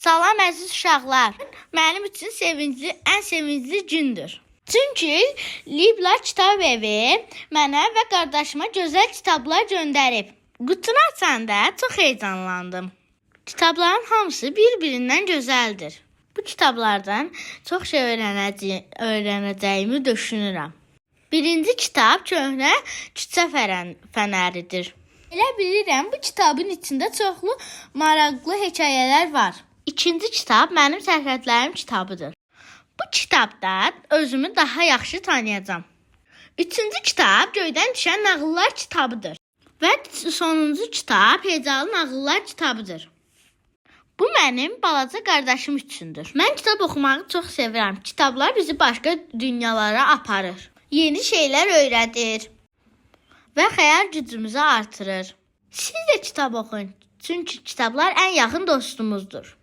Salam əziz uşaqlar. Mənim üçün ən sevincli gündür. Çünki Libla Kitab Evi mənə və qardaşıma gözəl kitablar göndərib. Qutunu açanda çox heyecanlandım. Kitabların hamısı bir-birindən gözəldir. Bu kitablardan çox şey öyrənəcəyimi düşünürəm. Birinci kitab Köhnə Küçə Fənəridir. Elə bilirəm bu kitabın içində çoxlu maraqlı hekayələr var. İkinci kitab Mənim Sərhədlərim kitabıdır. Bu kitabda özümü daha yaxşı tanıyacağam. Üçüncü kitab Göydən Düşən Nağıllar kitabıdır. Və sonuncu kitab Hecalı Nağıllar kitabıdır. Bu mənim balaca qardaşım üçündür. Mən kitab oxumağı çox sevirəm. Kitablar bizi başqa dünyalara aparır. Yeni şeylər öyrədir və xəyal gücümüzü artırır. Siz də kitab oxuyun. Çünki kitablar ən yaxın dostumuzdur.